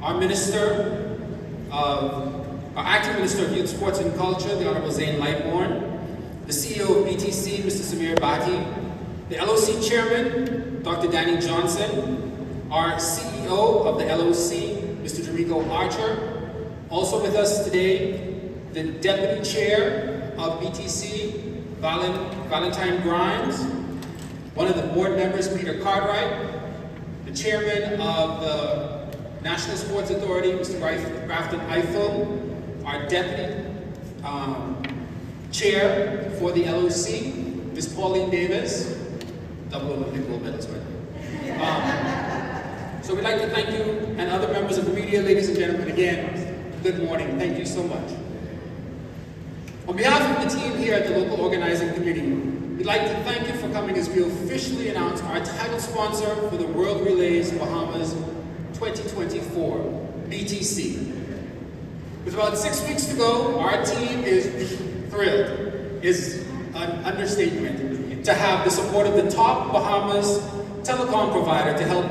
our Acting Minister of Youth, Sports and Culture, the Honorable Zane Lightbourne, the CEO of BTC, Mr. Samir Bhatti, the LOC Chairman, Dr. Danny Johnson, our CEO of the LOC, Mr. Jericho Archer. Also with us today, the Deputy Chair of BTC, Valentine Grimes, one of the board members, Peter Cartwright, the Chairman of the National Sports Authority, Mr. Grafton Eiffel, our Deputy Chair for the LOC, Ms. Pauline Davis, double Olympic gold medals, right? So we'd like to thank you and other members of the media, ladies and gentlemen, again, good morning. Thank you so much. On behalf of the team here at the local organizing committee, we'd like to thank you for coming as we officially announce our title sponsor for the World Relays Bahamas 2024, BTC. With about 6 weeks to go, our team is thrilled, is an understatement, to have the support of the top Bahamas telecom provider to help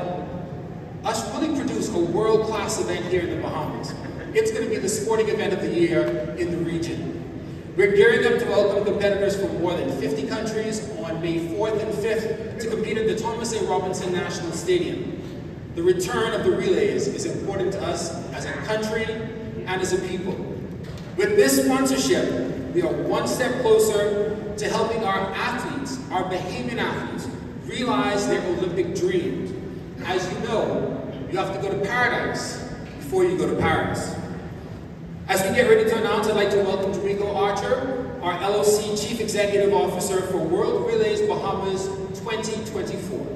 us really produce a world-class event here in the Bahamas. It's going to be the sporting event of the year in the region. We're gearing up to welcome competitors from more than 50 countries on May 4th and 5th to compete at the Thomas A. Robinson National Stadium. The return of the relays is important to us as a country and as a people. With this sponsorship, we are one step closer to helping our athletes, our Bahamian athletes, realize their Olympic dreams. As you know, you have to go to paradise before you go to Paris. As we get ready to announce, I'd like to welcome Jericho Archer, our LOC Chief Executive Officer for World Relays Bahamas 2024.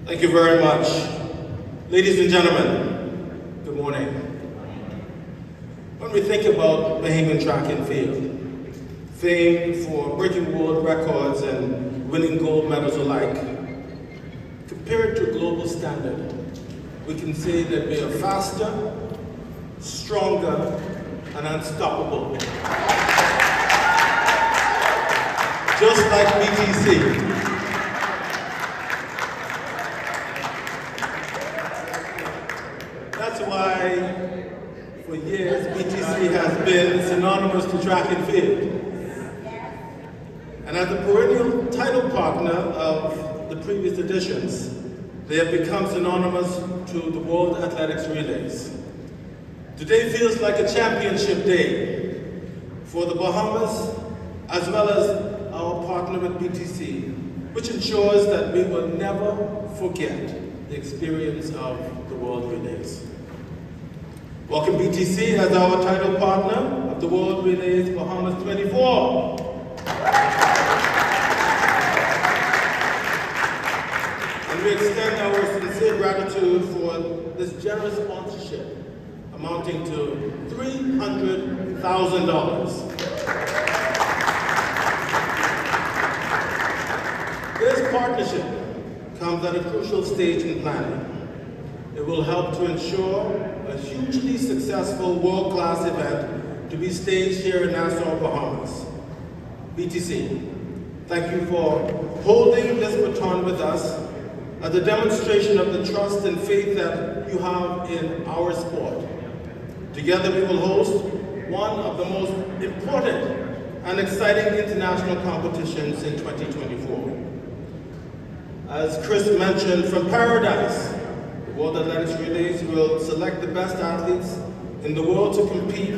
Thank you very much. Ladies and gentlemen, good morning. When we think about Bahamian track and field, famed for breaking world records and winning gold medals alike, compared to a global standard, we can say that we are faster, stronger, and unstoppable. Just like BTC. That's why, for years, BTC has been synonymous to track and field. And as a perennial title partner of the previous editions, they have become synonymous to the World Athletics Relays. Today feels like a championship day for the Bahamas, as well as our partner with BTC, which ensures that we will never forget the experience of the World Relays. Welcome BTC as our title partner of the World Relays Bahamas 24. And we extend our sincere gratitude for this generous sponsorship amounting to $300,000. This partnership comes at a crucial stage in planning. It will help to ensure a hugely successful world-class event to be staged here in Nassau, Bahamas. BTC, thank you for holding this baton with us as a demonstration of the trust and faith that you have in our sport. Together we will host one of the most important and exciting international competitions in 2024. As Chris mentioned, from Paradise, the World Athletics Relays will select the best athletes in the world to compete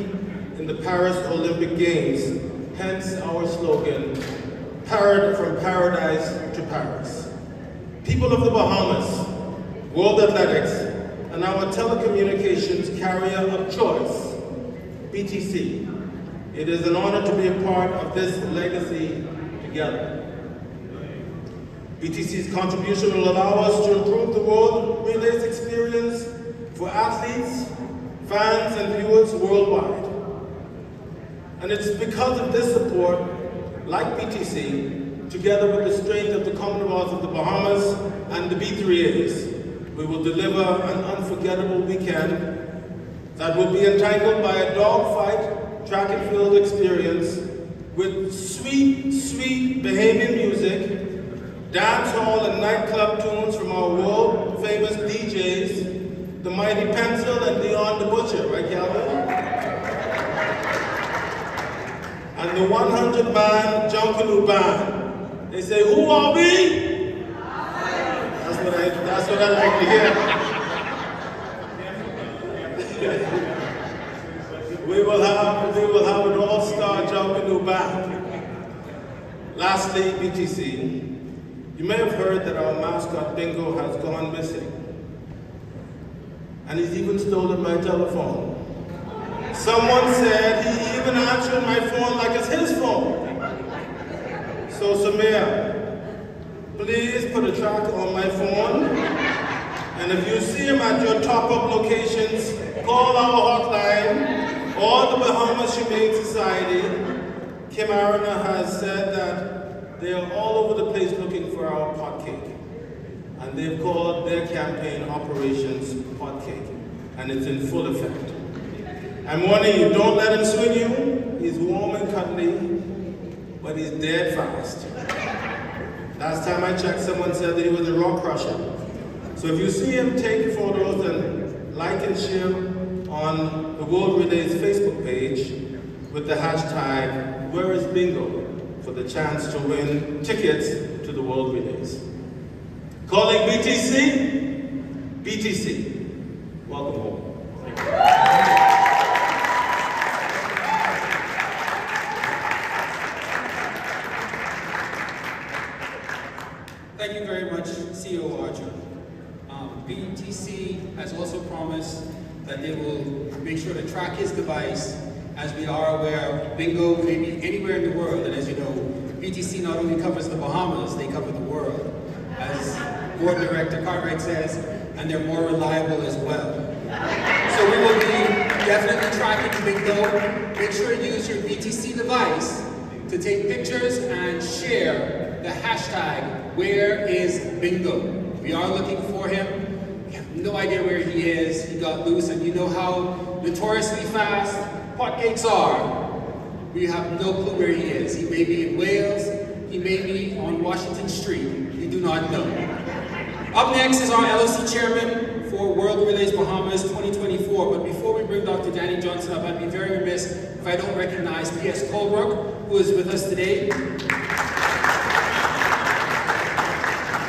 in the Paris Olympic Games, hence our slogan, from Paradise to Paris. People of the Bahamas, World Athletics, and our telecommunications carrier of choice, BTC. It is an honor to be a part of this legacy together. BTC's contribution will allow us to improve the World Relays experience for athletes, fans, and viewers worldwide. And it's because of this support, like BTC, together with the strength of the Commonwealth of the Bahamas and the B3As, we will deliver an unforgettable weekend that will be entangled by a dogfight track and field experience with sweet, sweet Bahamian music, dance hall and nightclub tunes from our world famous DJs, the Mighty Pencil and Leon the Butcher, right, Calvin? And the 100 man Junkanoo Band. They say, who are we? That's what I like to hear. We will have an all-star Junkanoo Band. Lastly, BTC. You may have heard that our mascot Bingo has gone missing. And he's even stolen my telephone. Someone said he even answered my phone like it's his phone. So Samir, please put a tracker on my phone. And if you see him at your top-up locations, call our hotline or the Bahamas Humane Society. Kim Arana has said that they are all over the place looking for our pot cake. And they've called their campaign Operations Pot Cake. And it's in full effect. I'm warning you, don't let him swing you. He's warm and cuddly, but he's dead fast. Last time I checked, someone said that he was a rock crusher. So if you see him, take photos and like and share on the World Relay's Facebook page with the hashtag Where is Bingo for the chance to win tickets to the World Relays. Calling BTC, BTC. Welcome home. Thank you very much, CEO Archer. BTC has also promised that they will make sure to track his device. As we are aware, Bingo may be anywhere in the world, and as you know, BTC not only covers the Bahamas, they cover the world. As Board Director Cartwright says, and they're more reliable as well. So we will be definitely tracking Bingo. Make sure to use your BTC device to take pictures and share the hashtag, Where is Bingo? We are looking for him. We have no idea where he is. He got loose, and you know how notoriously fast pot cakes are. We have no clue where he is. He may be in Wales. He may be on Washington Street. We do not know. Up next is our LOC chairman for World Relays Bahamas 2024. But before we bring Dr. Danny Johnson up, I'd be very remiss if I don't recognize P.S. Colebrook, who is with us today,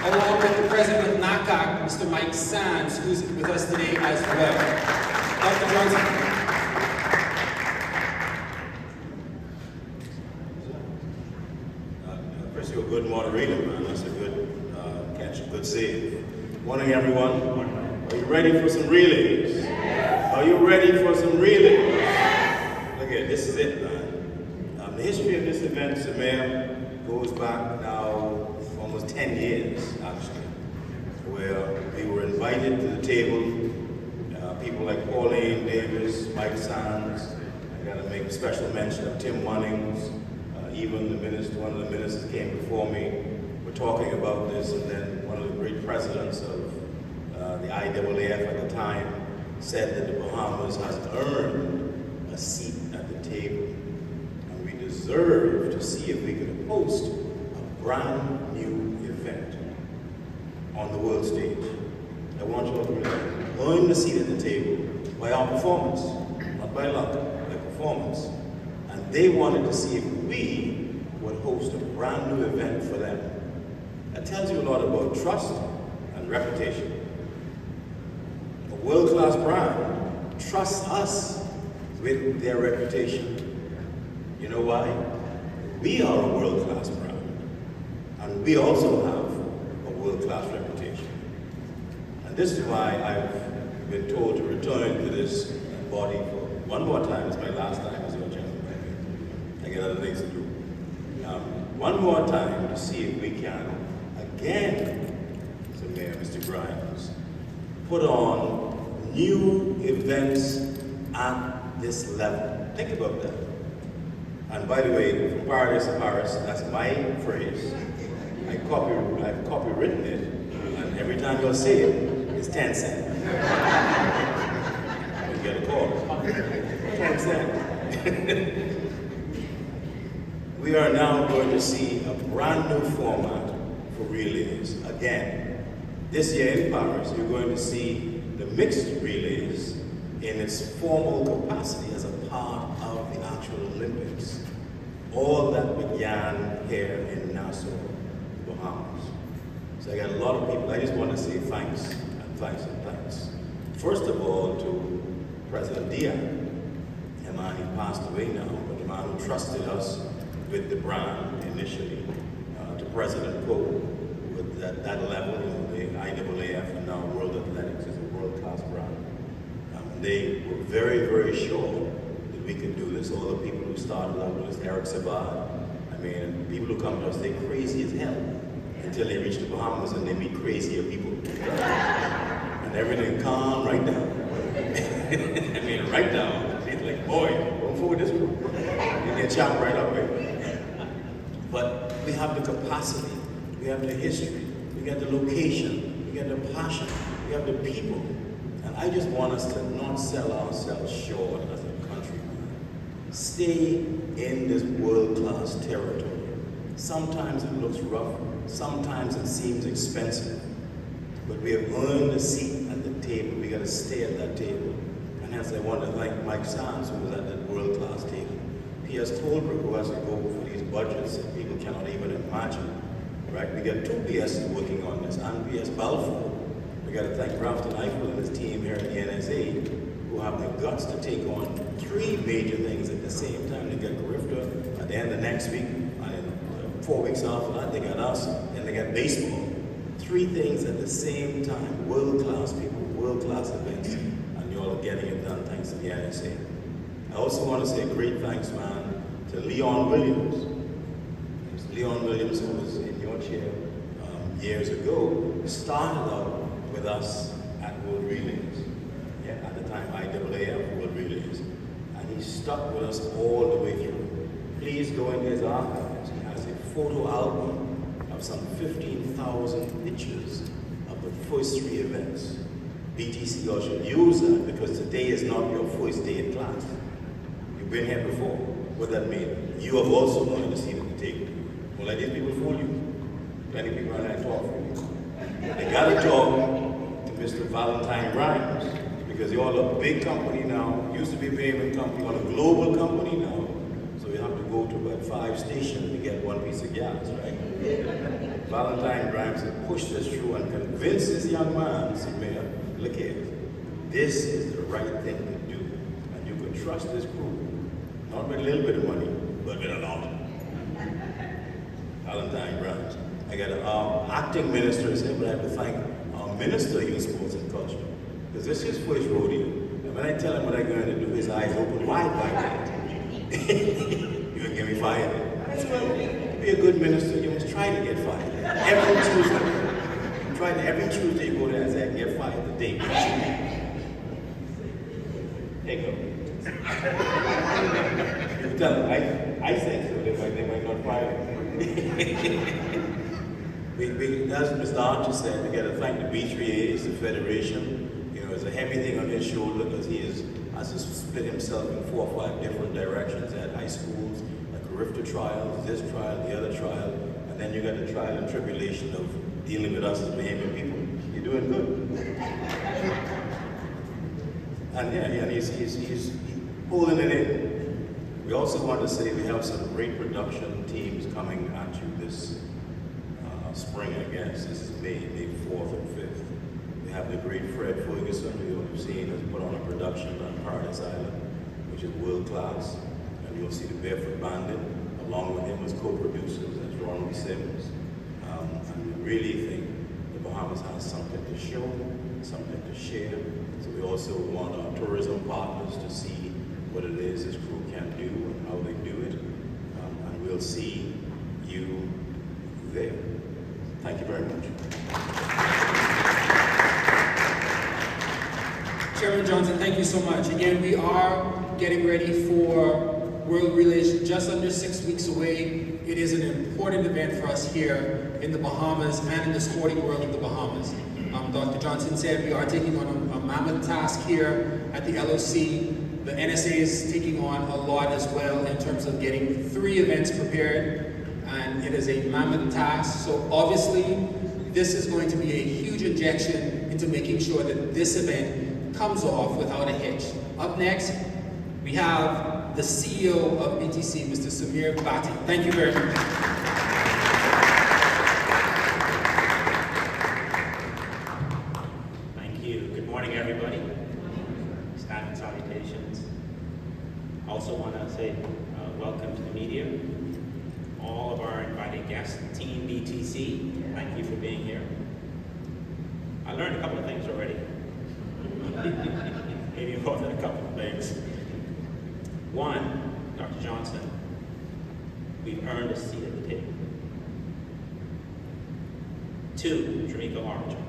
along with the president of NACAC, Mr. Mike Sands, who's with us today as well. Dr. Johnson. First, you're a good moderator, man. That's a good catch, a good save. Morning, everyone. Are you ready for some relays? Are you ready for some relays? Look at this is it, man. The history of this event, Samir, goes back now almost 10 years, actually, where we were invited to the table. People like Pauline Davis, Mike Sands. I got to make a special mention of Tim Munnings. Even the minister, one of the ministers came before me. We're talking about this, and then one of the great presidents of the IAAF at the time said that the Bahamas has earned a seat at the table, and we deserve to see if we can host a brand new event on the world stage. I want you all to realize, earn the seat at the table by our performance, not by luck, by performance. And they wanted to see if we would host a brand new event for them. That tells you a lot about trust and reputation. A world-class brand trusts us with their reputation. You know why? We are a world-class brand, and we also have a world-class reputation. And this is why I've been told to return to this body for one more time. It's my last time as your chairman. I get other things to do. One more time to see if we can, again, so Mayor, Mr. Grimes, put on new events at this level. Think about that. And by the way, from paradise to Paris, that's my phrase. I've copywritten it, and every time you'll say it, it's 10 cents. You get a call. 10 cents. we are now going to see a brand new format for relays. Again, this year in Paris, you're going to see the mixed relays in its formal capacity as a part of the actual Olympics. All that began here in Nassau, the Bahamas. So I got a lot of people. I just want to say thanks and thanks and thanks. First of all, to President Diaz, a man who passed away now, but the man who trusted us with the brand initially, to President Pope, with that level, the IAAF and now World Athletics is a world-class brand. They were very, very sure that we could do this. All the people who started out with us, Eric Savard, I mean, people who come to us, they're crazy as hell until they reach the Bahamas and they meet crazier people. And everything calm right down. I mean, right down. It's like, boy, don't fool with this group. You get chopped right up, right? But we have the capacity, we have the history, we got the location, we got the passion, we have the people. And I just want us to not sell ourselves short as a country. Stay in this world-class territory. Sometimes it looks rough, sometimes it seems expensive, but we have earned a seat at the table. We got to stay at that table. And hence I want to thank Mike Sands, who was at that world-class table. P.S. Colbrook, who has to go for these budgets that people cannot even imagine. Right? We got two PSs working on this, and P.S. Balfour. We got to thank Grafton Eichel and his team here at the NSA, who have the guts to take on three major things at the same time. They got Carifta at the end of next week, and then 4 weeks after that, they got us, and they got baseball. Three things at the same time, world-class people, world-class events, and you all are getting it done thanks to the NSA. I also want to say a great thanks, man, to Leon Williams. Leon Williams, who was in your chair years ago, started out with us at World Relays. Yeah, at the time, IAAF World Relays. And he stuck with us all the way through. Please go into his archives. He has a photo album of some 15,000 pictures of the first three events. BTC, you should use that because today is not your first day in class. You've been here before. What that mean? You have also learned to see at the table. Well, let these people fool you. Plenty of people are not talk for you. They got to talk to Mr. Valentine Grimes because you're all a big company now. Used to be a payment company, you're a global company now. So you have to go to about 5 stations to get one piece of gas, right? Valentine Grimes had pushed us through and convinced this young man, said, Mayor, look here, this is the right thing to do. And you can trust this group. Not with a little bit of money, but with a lot. Valentine Grimes. I got an acting minister here, but I have to thank our Minister of Youth, Sports and Culture. Because this is his first rodeo. And when I tell him what I'm going to do, his eyes open wide like that. You gonna get me fired? That's well, to be a good minister, you must try to get fired. Every Tuesday. Try to, every Tuesday you go there and say, I can get fired the day. There you go. You tell them, I think so, they might not fire as Mr. Archer said, we got to thank the B3As, the Federation. You know, it's a heavy thing on his shoulder because he has to split himself in 4 or 5 different directions at high schools, like Carifta trials, this trial, the other trial, and then you got the trial and tribulation of dealing with us as Bahamian people. You're doing good. And yeah, he's holding it in. We also want to say we have some great production teams coming at you this spring, I guess. This is May 4th and 5th. We have the great Fred Ferguson, who you've seen has put on a production on Paradise Island, which is world class. And you'll see the Barefoot Bandit, along with him as co-producers, that's Ronald Sims. And we really think the Bahamas has something to show, something to share. So we also want our tourism partners to see what it is this crew can do and how they do it. And we'll see you there. Thank you very much. Chairman Johnson, thank you so much. Again, we are getting ready for World Relays just under 6 weeks away. It is an important event for us here in the Bahamas and in the sporting world of the Bahamas. Dr. Johnson said we are taking on a mammoth task here at the LOC. The NSA is taking on a lot as well in terms of getting 3 events prepared, and it is a mammoth task. So obviously, this is going to be a huge injection into making sure that this event comes off without a hitch. Up next, we have the CEO of BTC, Mr. Samir Bhatti. Thank you very much. Thank you. Good morning, everybody. Standing salutations. Also want to say welcome to the media, all of our invited guests, Team BTC. Thank you for being here. I learned a couple of things already. Maybe more than a couple of things. One, Dr. Johnson, we've earned a seat at the table. 2, Jamaica Origin.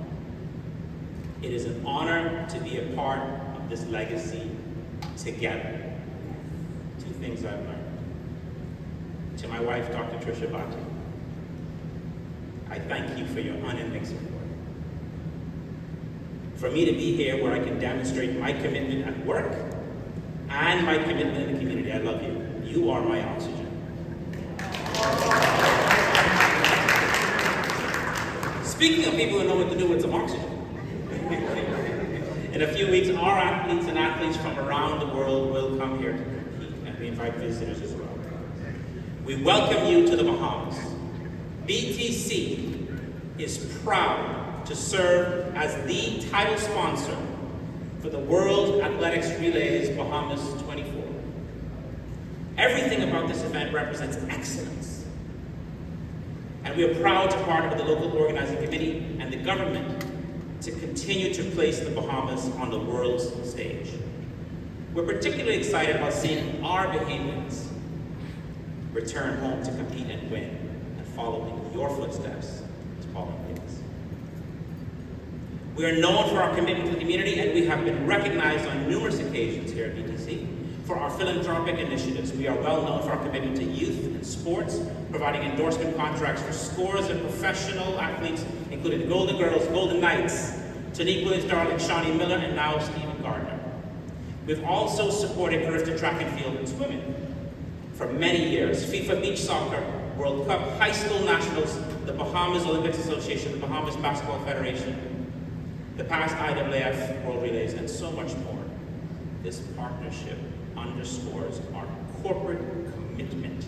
It is an honor to be a part of this legacy together. 2 things I've learned. To my wife, Dr. Trisha Bhatti, I thank you for your unending support. For me to be here where I can demonstrate my commitment at work and my commitment in the community. I love you. You are my oxygen. Speaking of people who know what to do with some oxygen, in a few weeks, our athletes and athletes from around the world will come here to compete, and we invite visitors as well. We welcome you to the Bahamas. BTC is proud to serve as the title sponsor for the World Athletics Relays Bahamas 24. Everything about this event represents excellence. And we are proud to partner with the local organizing committee and the government to continue to place the Bahamas on the world's stage. We're particularly excited about seeing our Bahamians return home to compete and win, and follow in your footsteps as Paralympians. We are known for our commitment to the community, and we have been recognized on numerous occasions here at BTC for our philanthropic initiatives. We are well known for our commitment to youth and sports, providing endorsement contracts for scores of professional athletes, including the Golden Girls, Golden Knights, Tanique Williams-Darling, Shawnee Miller, and now Stephen Gardner. We've also supported Carifta Track and Field and Swimming for many years. FIFA Beach Soccer, World Cup, High School Nationals, the Bahamas Olympics Association, the Bahamas Basketball Federation, the past IAAF World Relays, and so much more. This partnership underscores our corporate commitment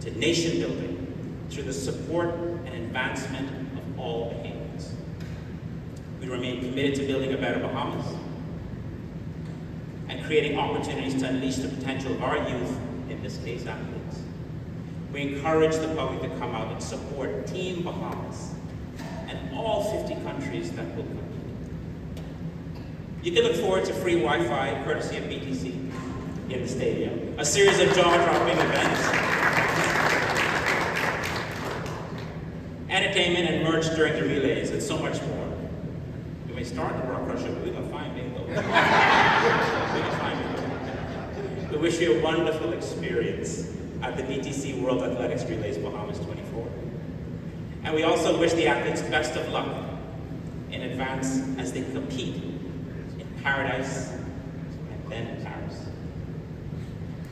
to nation building through the support and advancement of all Bahamians. We remain committed to building a better Bahamas and creating opportunities to unleash the potential of our youth, in this case athletes. We encourage the public to come out and support Team Bahamas and all 50 countries that will compete. You can look forward to free Wi-Fi courtesy of BTC in the stadium, a series of jaw-dropping events, entertainment and merch during the relays, and so much more. We may start the rock crusher, but we're gonna find it though. We're gonna find it. We wish you a wonderful experience at the BTC World Athletics Relays Bahamas 24. And we also wish the athletes best of luck in advance as they compete in Paradise and then in Paris.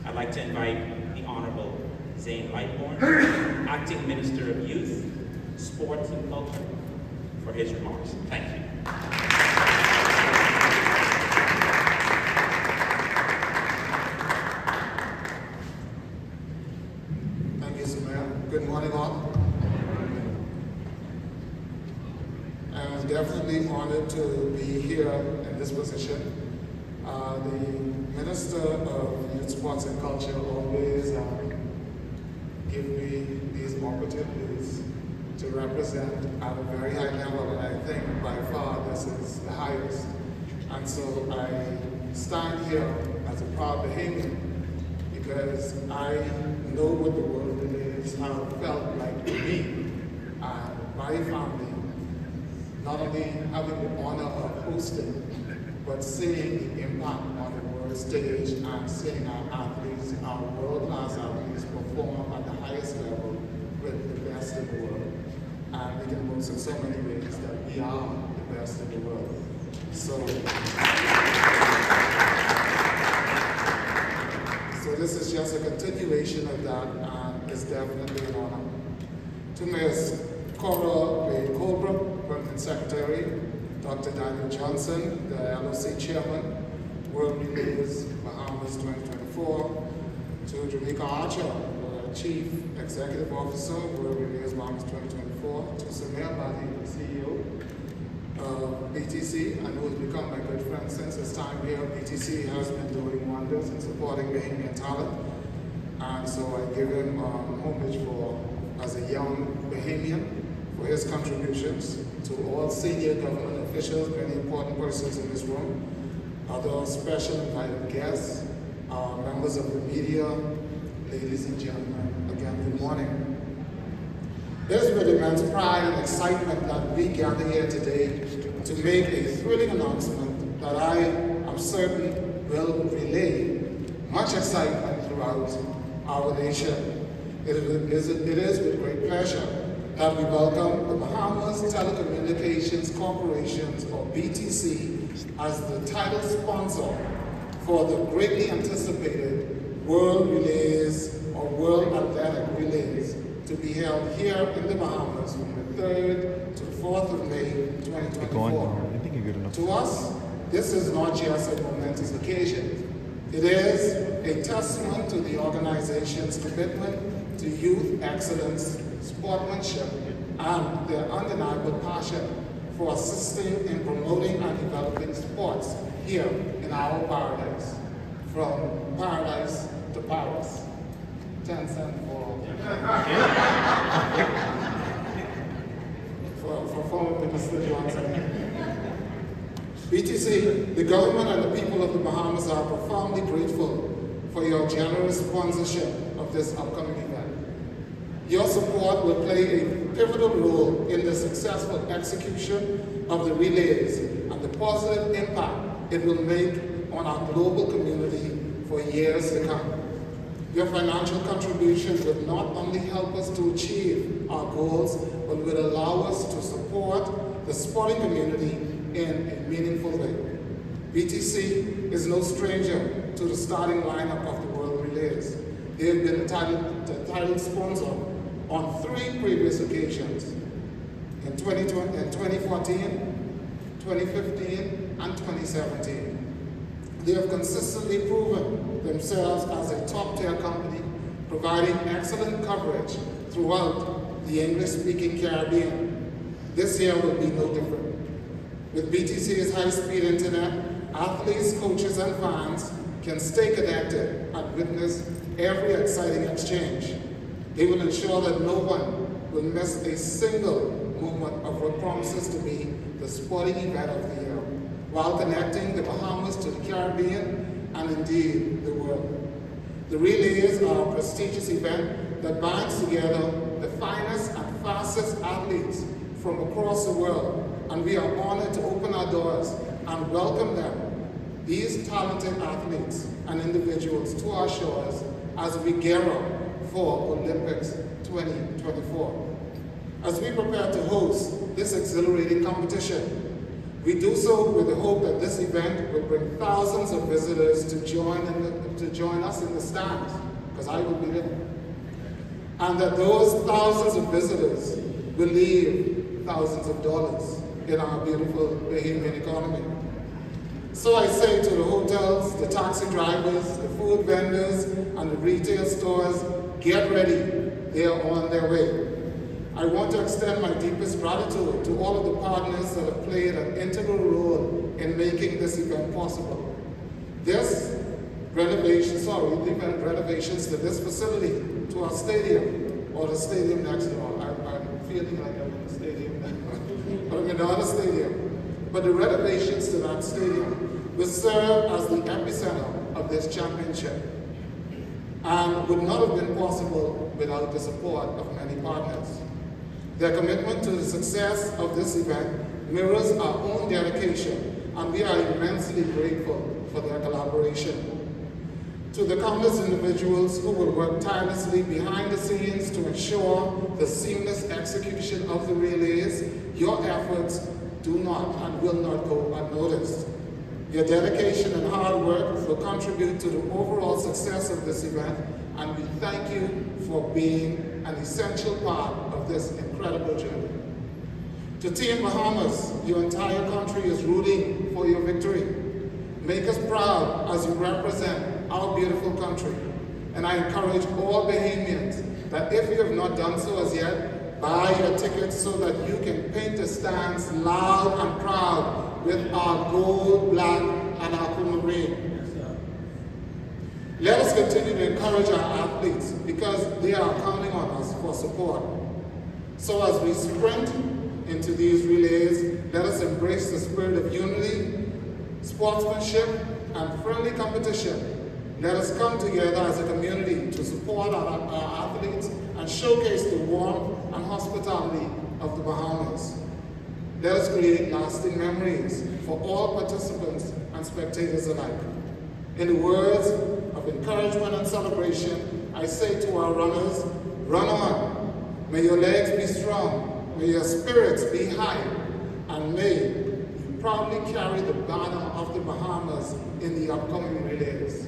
I'd like to invite the Honorable Zane Lightbourne, Acting Minister of Youth, Sports and Culture, for his remarks. Thank you. Thank you, Samir. Good morning, all. I'm definitely honored to be here in this position. The Minister of Youth, Sports and Culture always give me these opportunities to represent at a very high level, and I think by far this is the highest. And so I stand here as a proud Bahamian because I know what the world is, how it felt like to me and my family, not only having the honor of hosting, but seeing the impact on the world stage and seeing our athletes, our world-class athletes perform at the highest level with the best in the world. And we can boast in so many ways that we are the best in the world. So this is just a continuation of that, and it's definitely an honor. To Ms. Cora Wade Colebrook, Permanent Secretary, Dr. Daniel Johnson, the LOC Chairman, World Relays Bahamas 2024, to Jamaica Archer, Chief Executive Officer, World Relays Bahamas 2024, to Samir Badi, the CEO of BTC, and who has become my good friend since his time here. BTC has been doing wonders in supporting Bahamian talent, and so I give him homage as a young Bahamian, for his contributions. To all senior government officials, many important persons in this room, other special invited guests, members of the media, ladies and gentlemen, again, good morning. It is with immense pride and excitement that we gather here today to make a thrilling announcement that I am certain will relay much excitement throughout our nation. It is with great pleasure that we welcome the Bahamas Telecommunications Corporations, or BTC, as the title sponsor for the greatly anticipated World Relays, or World Athletic Relays, to be held here in the Bahamas from the 3rd to 4th of May 2024. I think you're good enough. To us, this is not just a momentous occasion. It is a testament to the organization's commitment to youth excellence, sportsmanship, and their undeniable passion for assisting in promoting and developing sports here in our paradise. From paradise to Paris. 10 cents for former Minister Johnson. BTC, the government and the people of the Bahamas are profoundly grateful for your generous sponsorship of this upcoming event. Your support will play a pivotal role in the successful execution of the relays and the positive impact it will make on our global community for years to come. Your financial contribution will not only help us to achieve our goals, but will allow us to support the sporting community in a meaningful way. BTC is no stranger to the starting lineup of the World Relays. They have been the title sponsor on 3 previous occasions, in 2014, 2015, and 2017. They have consistently proven themselves as a top-tier company, providing excellent coverage throughout the English-speaking Caribbean. This year will be no different. With BTC's high-speed internet, athletes, coaches, and fans can stay connected and witness every exciting exchange. They will ensure that no one will miss a single moment of what promises to be the sporting event of the year, while connecting the Bahamas to the Caribbean and indeed the world. The Relays are a prestigious event that binds together the finest and fastest athletes from across the world, and we are honored to open our doors and welcome them, these talented athletes and individuals, to our shores as we gear up for Olympics 2024. As we prepare to host this exhilarating competition, we do so with the hope that this event will bring thousands of visitors to join us in the stands, because I will be there. And that those thousands of visitors will leave thousands of dollars in our beautiful Bahamian economy. So I say to the hotels, the taxi drivers, the food vendors, and the retail stores, get ready, they are on their way. I want to extend my deepest gratitude to all of the partners that have played an integral role in making this event possible. The event renovations to this facility, to our stadium, or the stadium next door. I'm feeling like I'm in the stadium now, but I'm in the other stadium. But the renovations to that stadium will serve as the epicenter of this championship, and would not have been possible without the support of many partners. Their commitment to the success of this event mirrors our own dedication, and we are immensely grateful for their collaboration. To the countless individuals who will work tirelessly behind the scenes to ensure the seamless execution of the relays, your efforts do not and will not go unnoticed. Your dedication and hard work will contribute to the overall success of this event, and we thank you for being an essential part of this incredible journey. To Team Bahamas, your entire country is rooting for your victory. Make us proud as you represent our beautiful country. And I encourage all Bahamians that if you have not done so as yet, buy your tickets so that you can paint the stands loud and proud with our gold, black, and aquamarine. Let us continue to encourage our athletes because they are counting on us for support. So as we sprint into these relays, let us embrace the spirit of unity, sportsmanship, and friendly competition. Let us come together as a community to support our athletes and showcase the warmth and hospitality of the Bahamas. Let us create lasting memories for all participants and spectators alike. In the words of encouragement and celebration, I say to our runners, run on. May your legs be strong, may your spirits be high, and may you proudly carry the banner of the Bahamas in the upcoming relays.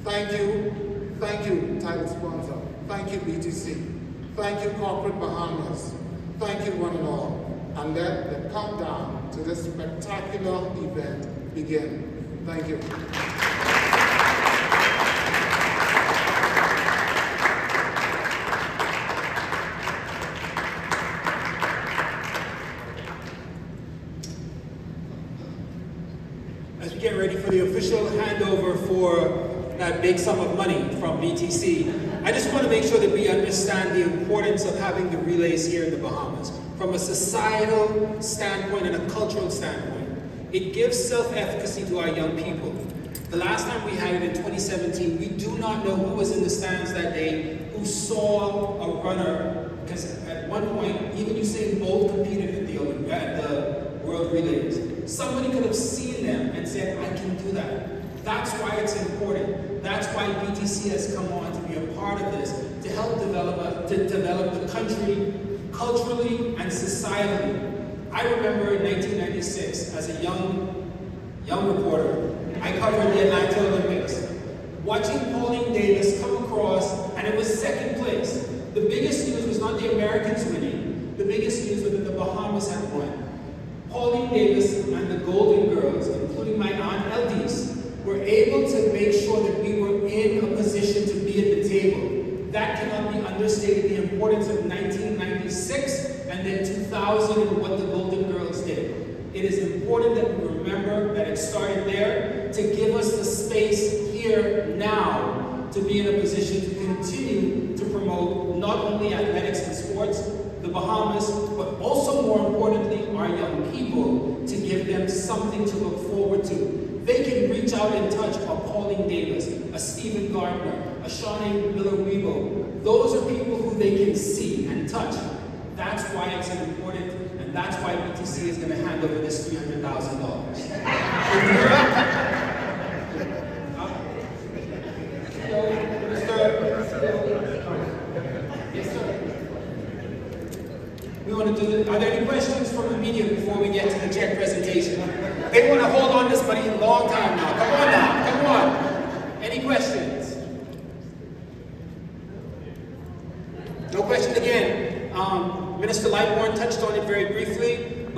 Thank you, title sponsor. Thank you, BTC. Thank you, Corporate Bahamas. Thank you, one and all. And let the countdown to this spectacular event begin. Thank you. As we get ready for the official handover for that big sum of money from BTC, I just want to make sure that we understand the importance of having the relays here in the Bahamas. From a societal standpoint and a cultural standpoint, it gives self-efficacy to our young people. The last time we had it in 2017, we do not know who was in the stands that day, who saw a runner, because at one point, even Usain Bolt competed at the World Relays. Somebody could have seen them and said, I can do that. That's why it's important. That's why BTC has come on to be a part of this, to help develop the country culturally and societally. I remember in 1996, as a young reporter, I covered the Atlanta Olympics, watching Pauline Davis come across, and it was second place. The biggest news was not the Americans winning. The biggest news was that the Bahamas had won. Pauline Davis and the Golden Girls, including my aunt Eldis, were able to make sure that we were in a position to be at the table. That cannot be understated, the importance of 1996 and then 2000 and what the Golden Girls did. It is important that we remember that it started there to give us the space here now to be in a position to continue to promote not only athletics and sports, the Bahamas, but also more importantly, our young people, to give them something to look forward to. They can reach out and touch a Pauline Davis, a Stephen Gardner, a Shawnee Miller-Rebo. Those are people who they can see and touch. That's why it's important, and that's why BTC is going to hand over this $300,000. We want to do. Are there any questions from the media before we get to the check presentation? They want to hold on this money a long time now. Come on now, come on. Any questions? No question again. Minister Lightbourne touched on it very briefly.